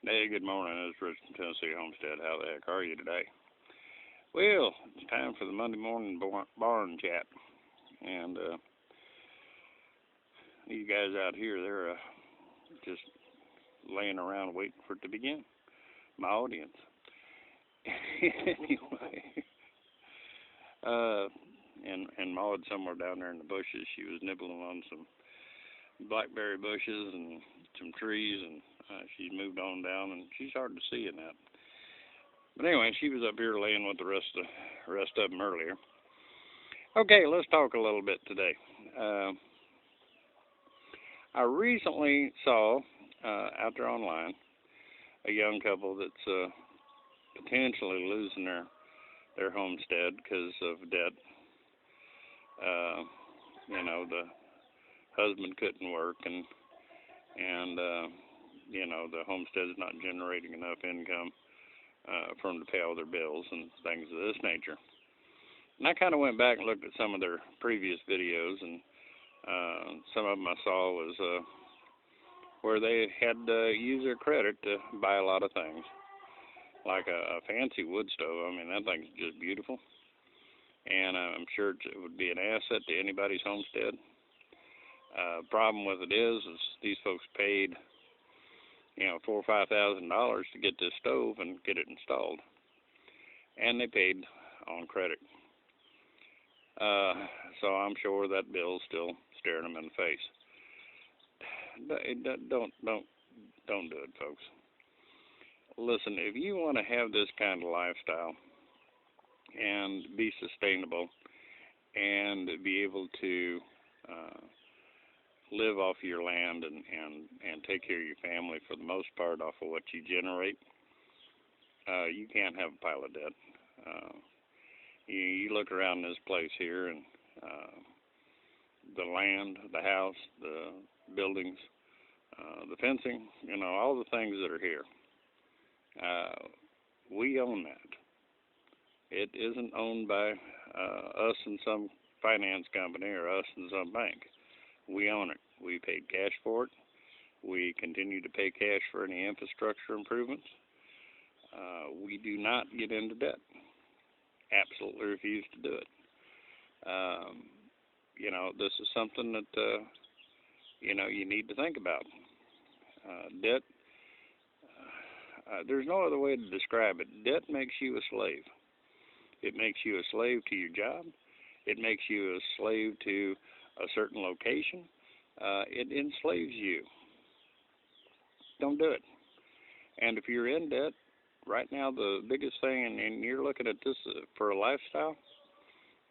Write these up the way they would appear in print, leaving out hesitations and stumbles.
Hey, good morning. It's Rich from Tennessee Homestead. How the heck are you today? Well, it's time for the Monday morning barn chat. And these guys out here, they're just laying around waiting for it to begin. My audience. Anyway, uh, and Maud somewhere down there in the bushes, she was nibbling on some blackberry bushes and some trees, and she's moved on down, and she's hard to see in that. But anyway, she was up here laying with the rest of them earlier. Okay, let's talk a little bit today. Uh, I recently saw out there online a young couple that's potentially losing their homestead because of debt. Uh, the husband couldn't work, and the homestead is not generating enough income for them to pay all their bills and things of this nature. And I kind of went back and looked at some of their previous videos, and some of them I saw was where they had used their credit to buy a lot of things, like a fancy wood stove. I mean, that thing's just beautiful, and I'm sure it would be an asset to anybody's homestead. Problem with it is these folks paid, $4,000 or $5,000 to get this stove and get it installed, and they paid on credit. So I'm sure that bill's still staring them in the face. Don't do it, folks. Listen, if you want to have this kind of lifestyle and be sustainable and be able to live off your land and take care of your family for the most part off of what you generate, you can't have a pile of debt. You look around this place here, and the land, the house, the buildings, the fencing, all the things that are here. We own that. It isn't owned by us and some finance company or us and some bank. We own it. We paid cash for it. We continue to pay cash for any infrastructure improvements. We do not get into debt. Absolutely refuse to do it. This is something that, you need to think about. Debt, there's no other way to describe it. Debt makes you a slave. It makes you a slave to your job. It makes you a slave to a certain location. It enslaves you. Don't do it. And if you're in debt, right now the biggest thing, and you're looking at this for a lifestyle,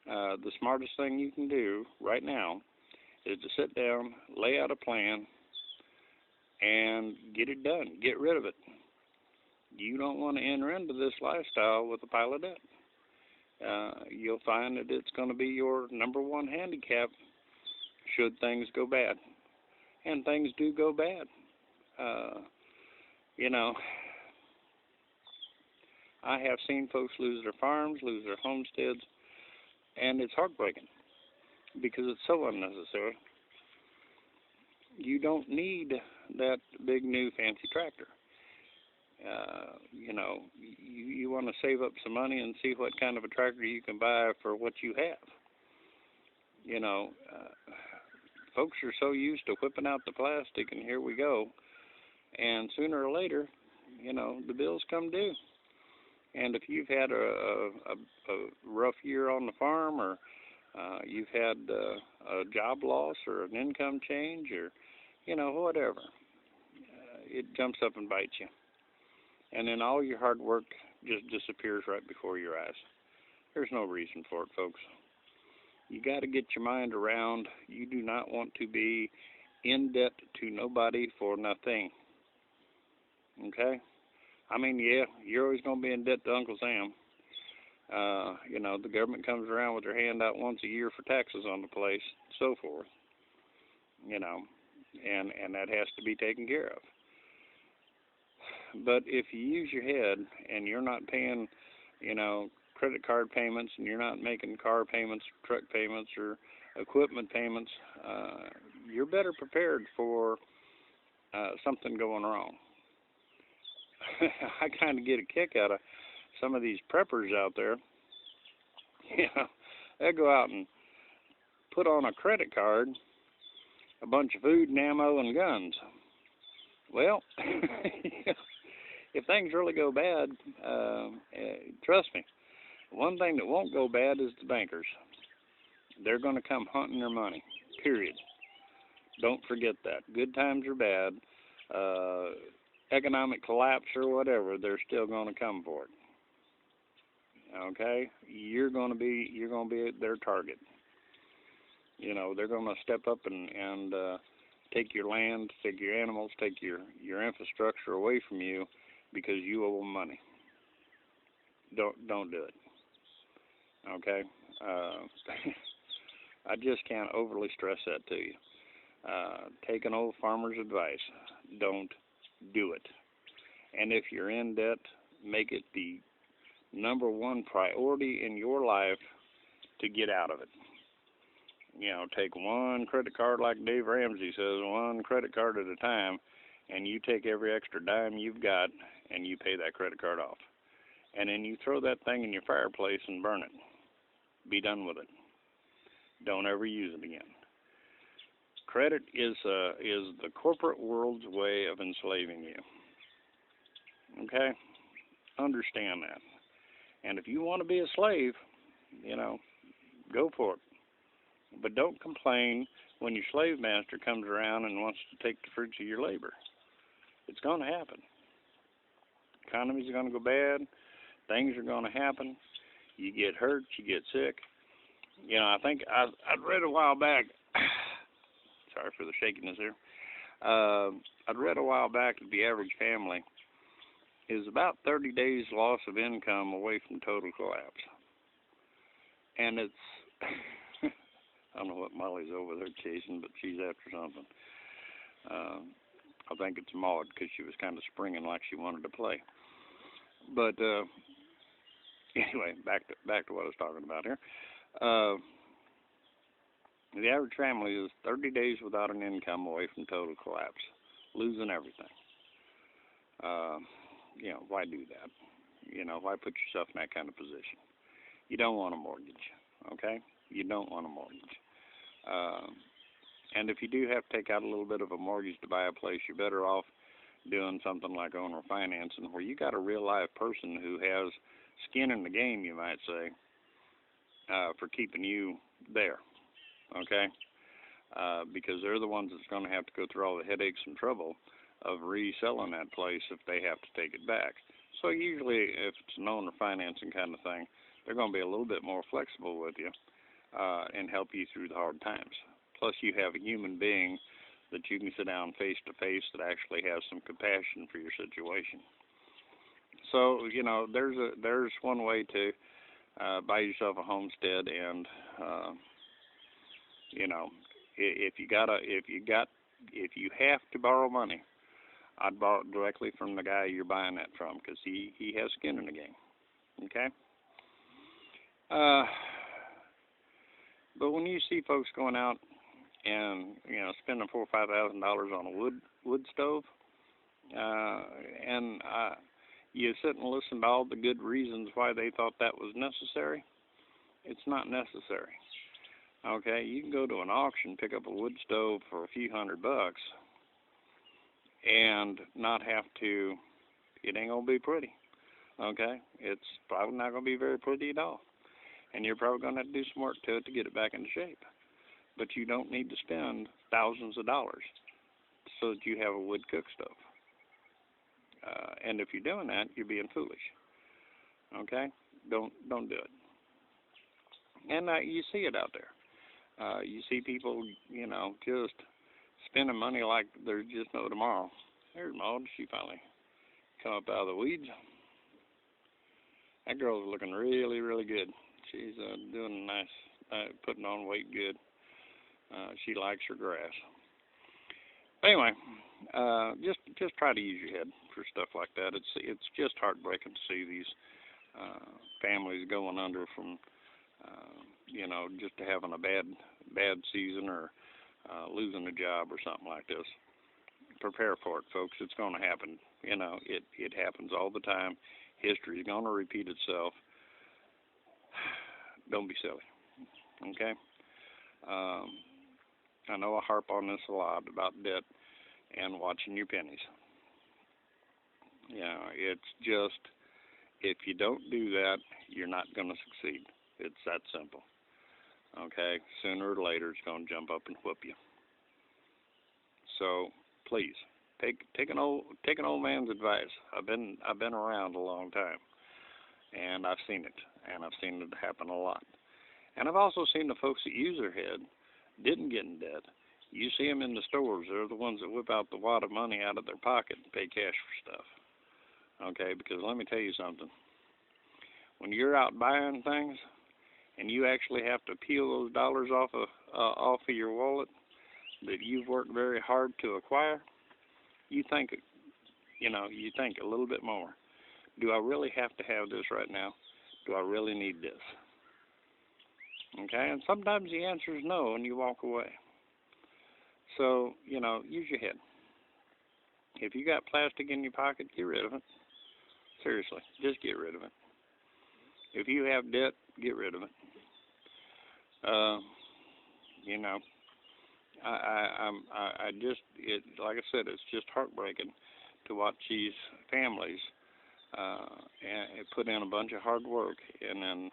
the smartest thing you can do right now is to sit down, lay out a plan, and get it done. Get rid of it. You don't want to enter into this lifestyle with a pile of debt. You'll find that it's going to be your number one handicap should things go bad. And things do go bad. I have seen folks lose their farms, lose their homesteads, and it's heartbreaking because it's so unnecessary. You don't need that big new fancy tractor. You want to save up some money and see what kind of a tractor you can buy for what you have. Folks are so used to whipping out the plastic, and here we go. And sooner or later, the bills come due. And if you've had a rough year on the farm, or you've had a job loss or an income change, or whatever, it jumps up and bites you. And then all your hard work just disappears right before your eyes. There's no reason for it, folks. You got to get your mind around you do not want to be in debt to nobody for nothing. Okay? I mean, yeah, you're always going to be in debt to Uncle Sam. The government comes around with their hand out once a year for taxes on the place, so forth. And that has to be taken care of. But if you use your head and you're not paying, credit card payments, and you're not making car payments, truck payments, or equipment payments, you're better prepared for something going wrong. I kind of get a kick out of some of these preppers out there. You know, they go out and put on a credit card a bunch of food and ammo and guns. Well, if things really go bad, trust me, one thing that won't go bad is the bankers. They're going to come hunting their money, period. Don't forget that. Good times or bad, economic collapse or whatever, they're still going to come for it. Okay? You're going to be their target. You know, they're going to step up and take your land, take your animals, take your infrastructure away from you because you owe them money. Don't do it. Okay? I just can't overly stress that to you. Take an old farmer's advice. Don't do it. And if you're in debt, make it the number one priority in your life to get out of it. You know, take one credit card, like Dave Ramsey says, one credit card at a time, and you take every extra dime you've got and you pay that credit card off. And then you throw that thing in your fireplace and burn it. Be done with it. Don't ever use it again. Credit is the corporate world's way of enslaving you. Okay? Understand that. And if you want to be a slave, you know, go for it. But don't complain when your slave master comes around and wants to take the fruits of your labor. It's going to happen. Economies are going to go bad. Things are going to happen. You get hurt. You get sick. You know, I think I'd read a while back. Sorry for the shakiness here. I'd read a while back that the average family is about 30 days loss of income away from total collapse. And it's, I don't know what Molly's over there chasing, but she's after something. I think it's Maud because she was kind of springing like she wanted to play. But anyway, back to what I was talking about here. The average family is 30 days without an income away from total collapse, losing everything. You know, why do that? You know, why put yourself in that kind of position? You don't want a mortgage, okay? You don't want a mortgage. And if you do have to take out a little bit of a mortgage to buy a place, you're better off doing something like owner financing, where you got a real live person who has skin in the game, you might say, for keeping you there, okay? Because they're the ones that's going to have to go through all the headaches and trouble of reselling that place if they have to take it back. So usually if it's an owner financing kind of thing, they're going to be a little bit more flexible with you and help you through the hard times. Plus you have a human being that you can sit down face to face that actually has some compassion for your situation. So, you know, there's one way to buy yourself a homestead, and you know, if you have to borrow money, I'd borrow it directly from the guy you're buying that from, because he has skin in the game. Okay? But when you see folks going out and, you know, spending $4,000 or $5,000 on a wood stove, and you sit and listen to all the good reasons why they thought that was necessary, it's not necessary. Okay, you can go to an auction, pick up a wood stove for a few $100, and not have to. It ain't gonna be pretty. Okay, it's probably not gonna be very pretty at all, and you're probably gonna have to do some work to it to get it back into shape. But you don't need to spend thousands of dollars so that you have a wood cook stove. And if you're doing that, you're being foolish. Okay, don't do it. And you see it out there. You see people, you know, just spending money like there's just no tomorrow. There's Maud. She finally come up out of the weeds. That girl's looking really, really good. She's doing nice, putting on weight good. She likes her grass. Anyway, just try to use your head for stuff like that. It's just heartbreaking to see these families going under from you know, just having a bad season or losing a job or something like this. prepare for it, folks. It's going to happen. It happens all the time. History is going to repeat itself. Don't be silly, okay? Um, I know I harp on this a lot about debt and watching your pennies. It's just, if you don't do that, you're not going to succeed. It's that simple, okay? Sooner or later, it's going to jump up and whoop you. So please take an old man's advice. I've been around a long time, and I've seen it, and I've seen it happen a lot. And I've also seen the folks that use their head didn't get in debt. You see them in the stores. They're the ones that whip out the wad of money out of their pocket and pay cash for stuff. Okay, because let me tell you something. When you're out buying things and you actually have to peel those dollars off of your wallet that you've worked very hard to acquire, you think a little bit more. Do I really have to have this right now? Do I really need this? Okay, and sometimes the answer is no, and you walk away. So, use your head. If you got plastic in your pocket, get rid of it. Seriously, just get rid of it. If you have debt, get rid of it. Uh, you know, I just, like I said, it's just heartbreaking to watch these families and put in a bunch of hard work and then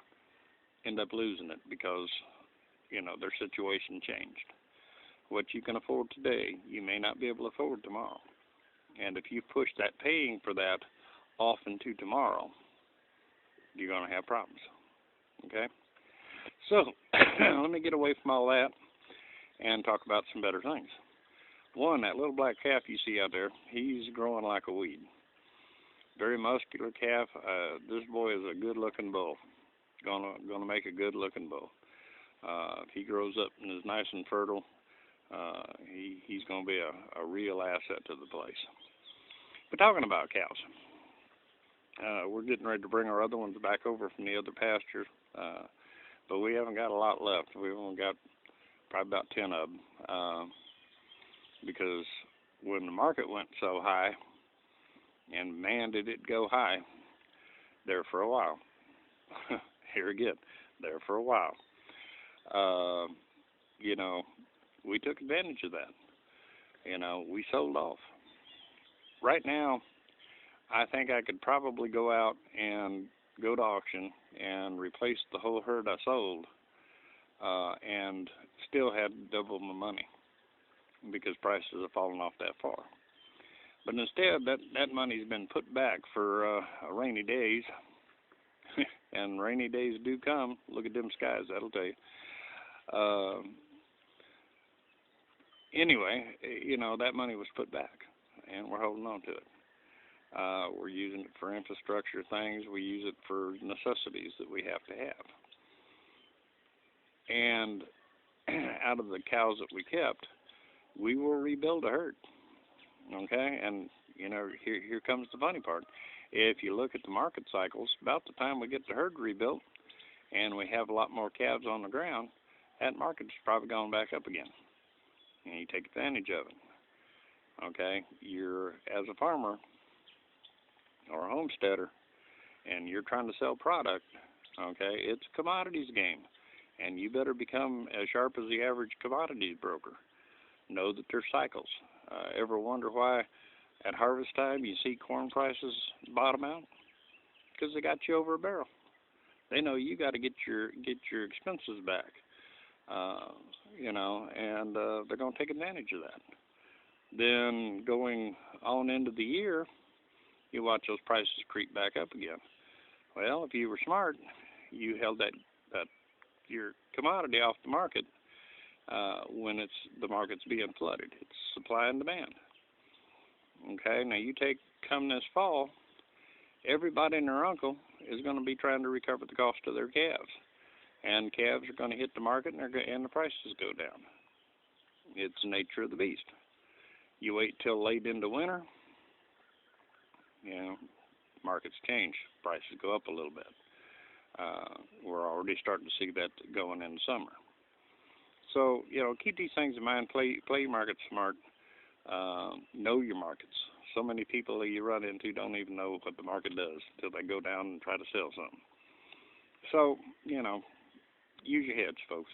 end up losing it because their situation changed. What you can afford today, you may not be able to afford tomorrow. And if you push that paying for that off into tomorrow, you're going to have problems. Okay? So, let me get away from all that and talk about some better things. One, that little black calf you see out there, he's growing like a weed. Very muscular calf. This boy is a good-looking bull. Gonna make a good-looking bull. If he grows up and is nice and fertile, he's going to be a real asset to the place. But talking about cows, we're getting ready to bring our other ones back over from the other pasture, but we haven't got a lot left. We've only got probably about 10 of them, because when the market went so high, and man did it go high, there for a while. Here again, there for a while. We took advantage of that. We sold off. Right now, I think I could probably go out and go to auction and replace the whole herd I sold, and still had double my money because prices have fallen off that far. But instead, that money's been put back for rainy days, and rainy days do come. Look at them skies, that'll tell you. Anyway, that money was put back, and we're holding on to it. We're using it for infrastructure things. We use it for necessities that we have to have. And out of the cows that we kept, we will rebuild a herd. Okay? And, here comes the funny part. If you look at the market cycles, about the time we get the herd rebuilt and we have a lot more calves on the ground, that market's probably going back up again. And you take advantage of it. Okay? You're, as a farmer or a homesteader, and you're trying to sell product, okay, it's a commodities game. And you better become as sharp as the average commodities broker. Know that there's cycles. Ever wonder why at harvest time you see corn prices bottom out? Because they got you over a barrel. They know you got to get your expenses back, and they're going to take advantage of that. Then going on into the year, you watch those prices creep back up again. Well, if you were smart, you held that your commodity off the market when the market's being flooded. It's supply and demand. Okay, now you come this fall, everybody and their uncle is going to be trying to recover the cost of their calves. And calves are going to hit the market and the prices go down. It's the nature of the beast. You wait till late into winter, markets change. Prices go up a little bit. We're already starting to see that going in the summer. So, keep these things in mind. Play your market smart. Know your markets. So many people that you run into don't even know what the market does until they go down and try to sell something. So, use your heads, folks.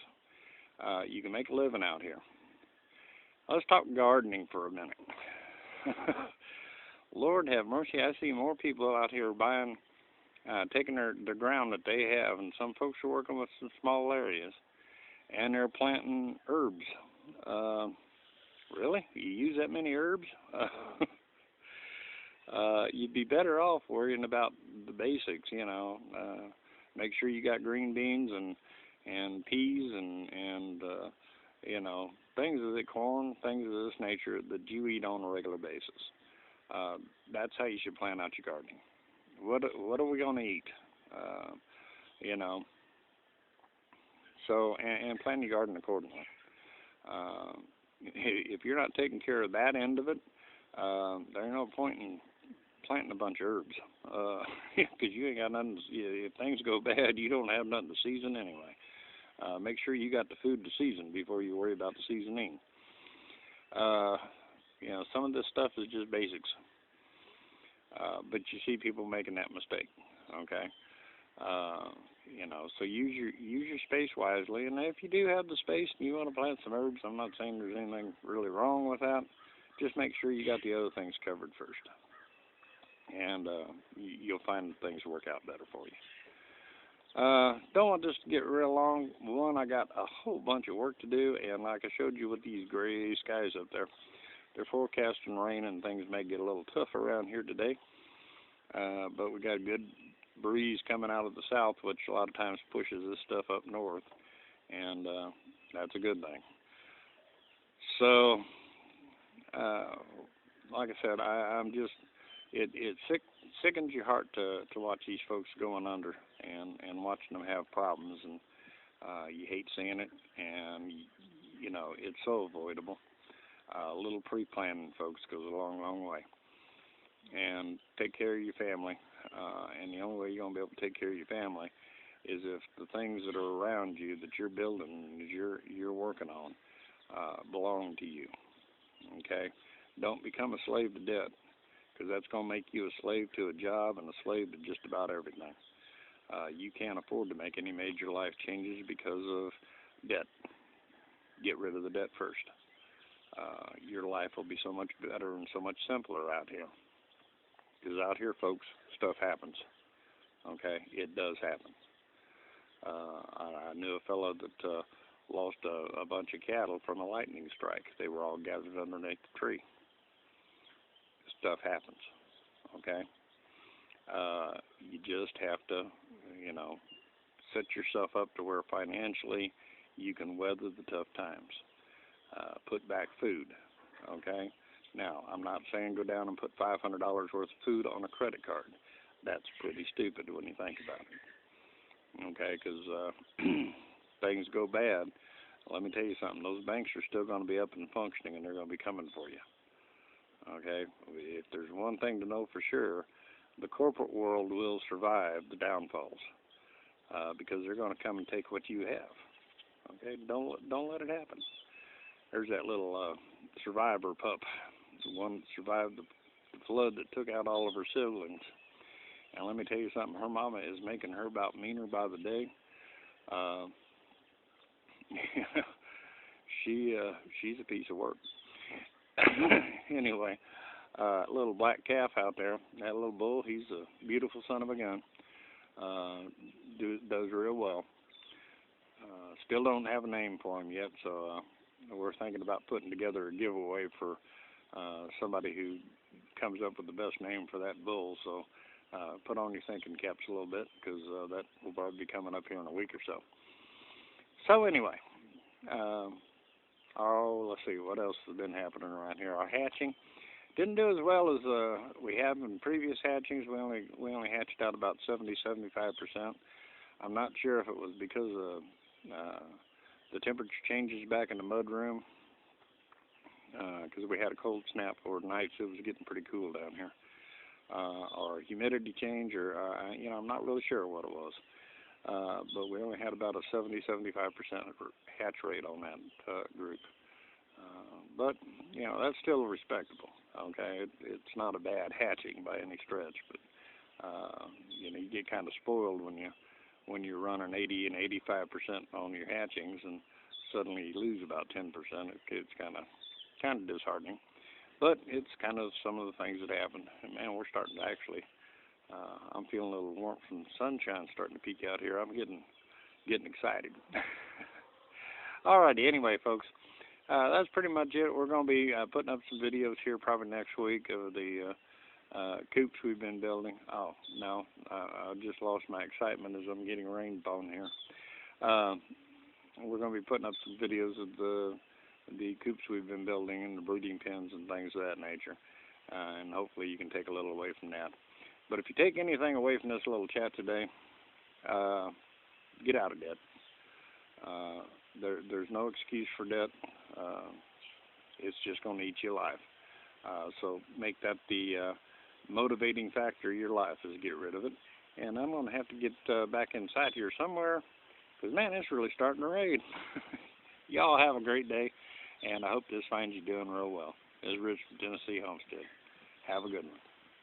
You can make a living out here. Let's talk gardening for a minute. Lord have mercy, I see more people out here buying, taking their ground that they have, and some folks are working with some small areas, and they're planting herbs. Uh, really? You use that many herbs? You'd be better off worrying about the basics, make sure you got green beans and peas and things of the corn, things of this nature that you eat on a regular basis. That's how you should plan out your gardening. What are we going to eat? Uh, you know, and plan your garden accordingly. Uh, if you're not taking care of that end of it, there's no point in planting a bunch of herbs, because you ain't got nothing. If things go bad, you don't have nothing to season anyway. Make sure you got the food to season before you worry about the seasoning. Uh, some of this stuff is just basics, but you see people making that mistake. Okay, so use your space wisely. And if you do have the space and you want to plant some herbs, I'm not saying there's anything really wrong with that. Just make sure you got the other things covered first, and you'll find things work out better for you. Don't want this to get real long. One, I got a whole bunch of work to do, and like I showed you with these gray skies up there, they're forecasting rain and things may get a little tough around here today. But we got a good breeze coming out of the south, which a lot of times pushes this stuff up north, and that's a good thing. So, uh, like I said, I'm just it sickens your heart to watch these folks going under and watching them have problems, and you hate seeing it, and it's so avoidable. A little pre-planning, folks, goes a long, long way. And take care of your family. And the only way you're gonna be able to take care of your family is if the things that are around you that you're building, that you're working on, belong to you. Okay, don't become a slave to debt, because that's gonna make you a slave to a job and a slave to just about everything. You can't afford to make any major life changes because of debt. Get rid of the debt first. Your life will be so much better and so much simpler out here. Because out here, folks, stuff happens. Okay, it does happen. I knew a fellow that lost a bunch of cattle from a lightning strike. They were all gathered underneath the tree. Stuff happens. Okay, you just have to, set yourself up to where financially you can weather the tough times. Put back food. Okay. Now, I'm not saying go down and put $500 worth of food on a credit card. That's pretty stupid when you think about it. Okay, because things go bad. Let me tell you something. Those banks are still going to be up and functioning, and they're going to be coming for you. Okay, if there's one thing to know for sure, the corporate world will survive the downfalls, because they're going to come and take what you have. Okay, don't let it happen. There's that little survivor pup, the one that survived the flood that took out all of her siblings. And let me tell you something, her mama is making her about meaner by the day. Uh, she's a piece of work. Anyway, little black calf out there, that little bull, he's a beautiful son of a gun. Does real well. Still don't have a name for him yet, so we're thinking about putting together a giveaway for somebody who comes up with the best name for that bull. So put on your thinking caps a little bit, because that will probably be coming up here in a week or so. So anyway, let's see, what else has been happening around here? Our hatching didn't do as well as we have in previous hatchings. We only hatched out about 70-75%. I'm not sure if it was because of the temperature changes back in the mud room, because we had a cold snap overnight, so it was getting pretty cool down here, or humidity change, or I'm not really sure what it was, but we only had about a 70-75% hatch rate on that group. But, you know, that's still respectable. Okay, it's not a bad hatching by any stretch, but you know, you get kind of spoiled when you're running 80 and 85% on your hatchings, and suddenly you lose about 10%. It's kind of disheartening. But it's kind of some of the things that happen. And man, we're starting to actually. I'm feeling a little warmth from the sunshine starting to peek out here. I'm getting excited. Alrighty, anyway, folks, that's pretty much it. We're going to be putting up some videos here probably next week of the coops we've been building. Oh, no, I just lost my excitement as I'm getting rained upon here. We're going to be putting up some videos of the coops we've been building and the breeding pens and things of that nature. And hopefully you can take a little away from that. But if you take anything away from this little chat today, get out of debt. There's no excuse for debt. It's just going to eat you alive. So make that the motivating factor of your life is get rid of it. And I'm going to have to get back inside here somewhere because, man, it's really starting to rain. Y'all have a great day, and I hope this finds you doing real well. This is Rich from Tennessee Homestead. Have a good one.